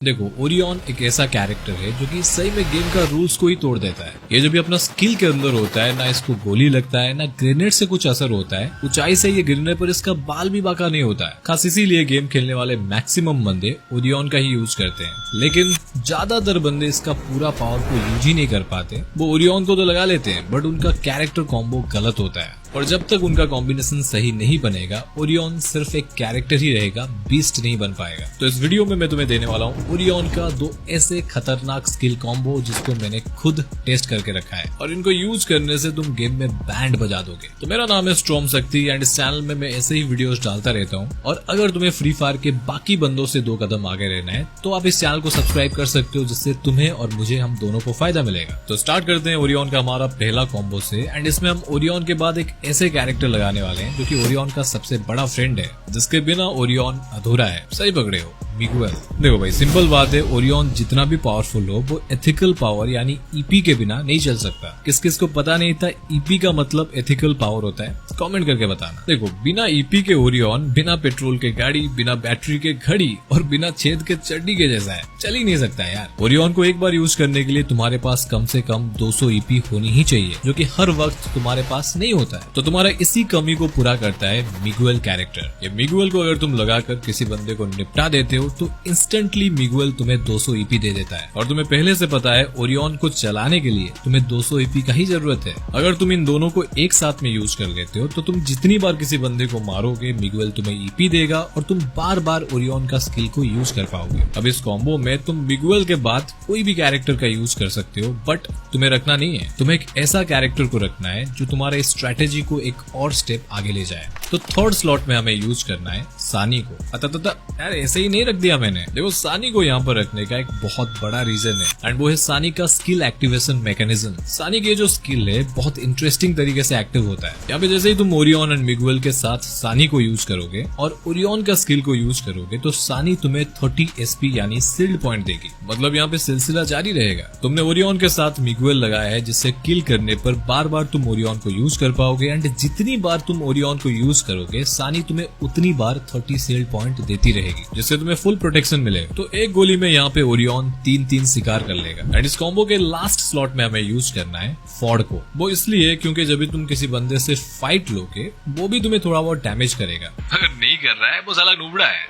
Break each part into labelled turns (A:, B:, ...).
A: देखो, ओरियन एक ऐसा कैरेक्टर है जो कि सही में गेम का रूल्स को ही तोड़ देता है। ये जो भी अपना स्किल के अंदर होता है, ना इसको गोली लगता है ना ग्रेनेड से कुछ असर होता है। ऊंचाई से ये गिरने पर इसका बाल भी बाका नहीं होता है। खास इसीलिए गेम खेलने वाले मैक्सिमम बंदे ओरियन का ही यूज करते हैं। लेकिन ज्यादातर बंदे इसका पूरा पावर को यूज ही नहीं कर पाते। वो ओरियन को तो लगा लेते हैं बट उनका कैरेक्टर कॉम्बो गलत होता है। और जब तक उनका कॉम्बिनेशन सही नहीं बनेगा, ओरियन सिर्फ एक कैरेक्टर ही रहेगा, बीस्ट नहीं बन पाएगा। तो इस वीडियो में मैं तुम्हें देने वाला हूँ ओरियन का 2 ऐसे खतरनाक स्किल कॉम्बो जिसको मैंने खुद टेस्ट करके रखा है और इनको यूज करने से तुम गेम में बैंड बजा दोगे। तो मेरा नाम है स्ट्रॉम शक्ति एंड इस चैनल में मैं ऐसे ही वीडियोस डालता रहता हूँ। और अगर तुम्हें फ्री फायर के बाकी बंदों से 2 कदम आगे रहना है तो आप इस चैनल को सब्सक्राइब कर सकते हो, जिससे तुम्हें और मुझे हम दोनों को फायदा मिलेगा। तो स्टार्ट करते हैं ओरियन का हमारा पहला कॉम्बो से। एंड इसमें हम ओरियन के बाद एक ऐसे कैरेक्टर लगाने वाले हैं जो कि ओरियन का सबसे बड़ा फ्रेंड है, जिसके बिना ओरियन अधूरा है। सही पकड़े हो, मिगुएल। देखो भाई, सिंपल बात है, ओरियन जितना भी पावरफुल हो वो एथिकल पावर यानी ईपी के बिना नहीं चल सकता। किस किस को पता नहीं था ईपी का मतलब एथिकल पावर होता है, कमेंट करके बताना। देखो, बिना ईपी के ओरियन बिना पेट्रोल के गाड़ी, बिना बैटरी के घड़ी और बिना छेद के चड्डी के जैसा है, चल ही नहीं सकता यार। ओरियन को एक बार यूज करने के लिए तुम्हारे पास कम से कम 200 ईपी होनी ही चाहिए, जो कि हर वक्त तुम्हारे पास नहीं होता है। तो तुम्हारा इसी कमी को पूरा करता है मिगुएल कैरेक्टर। ये मिगुएल को अगर तुम लगाकर किसी बंदे को निपटा देते हो तो इंस्टेंटली मिगुएल तुम्हें 200 ईपी दे देता है। और तुम्हें पहले से पता है ओरियन को चलाने के लिए तुम्हें 200 ईपी का ही जरूरत है। अगर तुम इन दोनों को एक साथ में यूज कर लेते हो तो तुम जितनी बार किसी बंदे को मारोगे मिगुएल तुम्हें ईपी देगा और तुम बार बार ओरियन का स्किल को यूज कर पाओगे। अब इस कॉम्बो में तुम मिगुएल के बाद कोई भी कैरेक्टर का यूज कर सकते हो, बट तुम्हें रखना नहीं है। तुम्हें एक ऐसा कैरेक्टर को रखना है जो तुम्हारे स्ट्रेटेजी को एक और स्टेप आगे ले जाए। तो थर्ड स्लॉट में हमें यूज करना है सानी को। यार ऐसे ही नहीं रख दिया मैंने। देखो, सानी को यहाँ पर रखने का एक बहुत बड़ा रीजन है एंड वो है सानी का स्किल एक्टिवेशन मैकेनिज्म। सानी की जो स्किल है बहुत इंटरेस्टिंग तरीके से एक्टिव होता है। यहाँ पे जैसे ही तुम ओरियन एंड मिगुएल के साथ सानी को यूज करोगे और ओरियन का स्किल को यूज करोगे तो सानी तुम्हें 30 एसपी यानी सील्ड पॉइंट देगी। मतलब यहाँ पे सिलसिला जारी रहेगा। तुमने ओरियन के साथ मिगुएल लगाया है, जिससे किल करने पर बार बार तुम ओरियन को यूज कर पाओगे एंड जितनी बार तुम ओरियन को यूज करोगे सानी तुम्हें उतनी बार 30 सील्ड पॉइंट देती रहेगी, जिससे तुम्हें फुल प्रोटेक्शन मिलेगा। तो एक गोली में यहाँ पे ओरियन 3-3 शिकार कर लेगा। एंड इस कॉम्बो के लास्ट स्लॉट में हमें यूज करना है फॉर्ड को। वो इसलिए क्योंकि जब भी तुम किसी बंदे से फाइट लोगे वो भी तुम्हें थोड़ा बहुत डैमेज करेगा। अगर नहीं कर रहा है वो साला नूबड़ा है।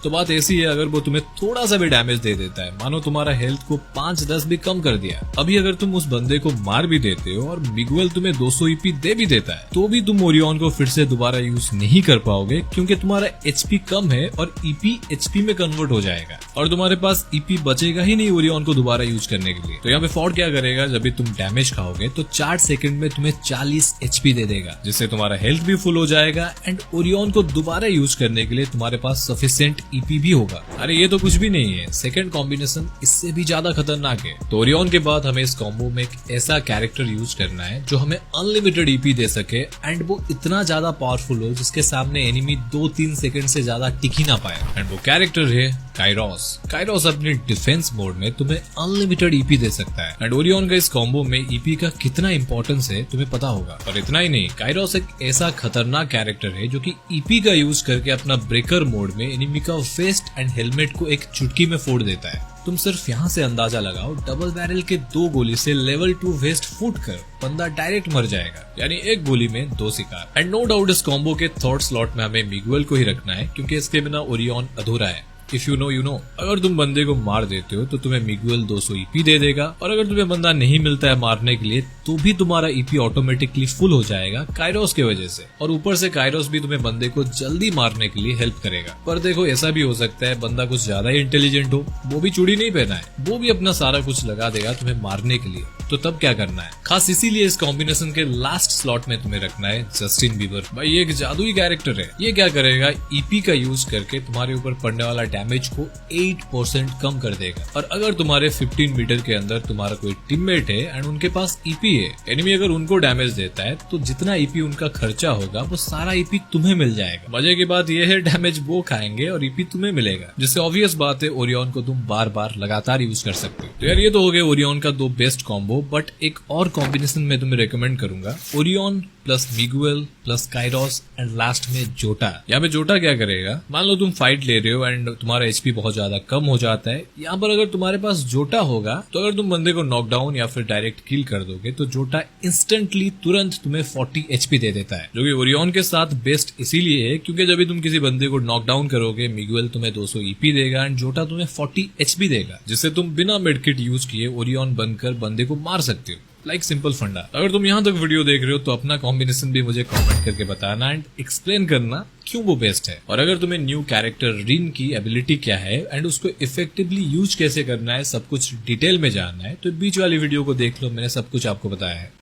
A: तो बात ऐसी है, अगर वो तुम्हें थोड़ा सा भी डैमेज दे देता है, मानो तुम्हारा हेल्थ को 5-10 भी कम कर दिया, अभी अगर तुम उस बंदे को मार भी देते हो और मिगुएल तुम्हें 200 ईपी दे भी देता है, तो भी तुम ओरियन को फिर से दोबारा यूज नहीं कर पाओगे, क्योंकि तुम्हारा एचपी कम है और ईपी एचपी में कन्वर्ट हो जाएगा और तुम्हारे पास ईपी बचेगा ही नहीं ओरियन को दोबारा यूज करने के लिए। तो यहाँ पे फॉर्ड क्या करेगा, जब भी तुम डैमेज खाओगे तो 4 सेकंड में तुम्हें 40 एचपी दे देगा, जिससे तुम्हारा हेल्थ भी फुल हो जाएगा एंड ओरियन को दोबारा यूज करने के लिए तुम्हारे पास सफिशिएंट ईपी भी होगा। अरे ये तो कुछ भी नहीं है, सेकंड कॉम्बिनेशन इससे भी ज्यादा खतरनाक है। तो ओरियन के बाद हमें इस कॉम्बो में एक ऐसा कैरेक्टर यूज करना है जो हमें अनलिमिटेड ईपी दे सके एंड वो इतना ज्यादा पावरफुल हो जिसके सामने एनिमी 2-3 सेकंड से ज्यादा टिक ही ना पाए। एंड वो कैरेक्टर है काइरोस। काइरोस अपने डिफेंस मोड में तुम्हें अनलिमिटेड ईपी दे सकता है एंड ओरियन का इस कॉम्बो में ईपी का कितना इंपॉर्टेंस है तुम्हें पता होगा। और इतना ही नहीं, काइरोस एक ऐसा खतरनाक कैरेक्टर है जो कि ईपी का यूज करके अपना ब्रेकर मोड में एनिमी का वेस्ट एंड हेलमेट को एक चुटकी में फोड़ देता है। तुम सिर्फ यहाँ से अंदाजा लगाओ, डबल बैरल के 2 गोली से लेवल 2 वेस्ट फूट कर बंदा डायरेक्ट मर जाएगा, यानी एक गोली में 2 शिकार। एंड नो डाउट इस कॉम्बो के थर्ड स्लॉट में हमें मिगुएल को ही रखना है, क्योंकि इसके बिना ओरियन अधूरा है। If you know you know. अगर तुम बंदे को मार देते हो तो तुम्हें मिगुएल 200 ईपी दे देगा और अगर तुम्हें बंदा नहीं मिलता है मारने के लिए तो भी तुम्हारा ईपी ऑटोमेटिकली फुल हो जाएगा काइरोस की वजह से। और ऊपर से काइरोस भी तुम्हें बंदे को जल्दी मारने के लिए हेल्प करेगा। पर देखो, ऐसा भी हो सकता है बंदा कुछ ज्यादा ही इंटेलिजेंट हो, वो भी चूड़ी नहीं पहना है, वो भी अपना सारा कुछ लगा देगा तुम्हें मारने के लिए। तो तब क्या करना है? खास इसीलिए इस कॉम्बिनेशन के लास्ट स्लॉट में तुम्हें रखना है जस्टिन बीबर। भाई ये एक जादुई कैरेक्टर है। ये क्या करेगा, ईपी का यूज करके तुम्हारे ऊपर पड़ने वाला डैमेज को 8% कम कर देगा। और अगर तुम्हारे 15 मीटर के अंदर तुम्हारा कोई टीममेट है एंड उनके पास ईपी है, एनिमी अगर उनको डैमेज देता है तो जितना ईपी उनका खर्चा होगा वो सारा ईपी तुम्हें मिल जाएगा। मजे की बात यह है, डैमेज वो खाएंगे और ईपी तुम्हें मिलेगा, जिससे ऑब्वियस बात है ओरियन को तुम बार बार लगातार यूज कर सकते हो। तो यार ये तो हो गया ओरियन का 2 बेस्ट कॉम्बो, बट एक और कॉम्बिनेशन मैं तुम्हें रेकमेंड करूंगा, Orion plus Miguel plus Kairos and last में जोटा। यहाँ पे जोटा क्या करेगा, मान लो तुम फाइट ले रहे हो एंड तुम्हारा एचपी बहुत ज्यादा कम हो जाता है। यहाँ पर अगर तुम्हारे पास जोटा होगा तो अगर तुम बंदे को नॉकडाउन या फिर डायरेक्ट किल कर दोगे तो जोटा इंस्टेंटली तुरंत तुम्हें 40 एचपी दे देता है, जो कि ओरियन के साथ बेस्ट इसीलिए है क्योंकि जब भी तुम किसी बंदे को नॉकडाउन करोगे मिगुएल तुम्हें 200 ईपी देगा एंड जोटा तुम्हें 40 एचपी देगा, जिससे तुम बिना मेडकिट यूज किए ओरियन बनकर बंदे को मार सकते हो। लाइक सिंपल फंडा। अगर तुम यहाँ तक वीडियो देख रहे हो तो अपना कॉम्बिनेशन भी मुझे कमेंट करके बताना एंड एक्सप्लेन करना क्यों वो बेस्ट है। और अगर तुम्हें न्यू कैरेक्टर रिन की एबिलिटी क्या है एंड उसको इफेक्टिवली यूज कैसे करना है, सब कुछ डिटेल में जानना है तो बीच वाली वीडियो को देख लो, मैंने सब कुछ आपको बताया है।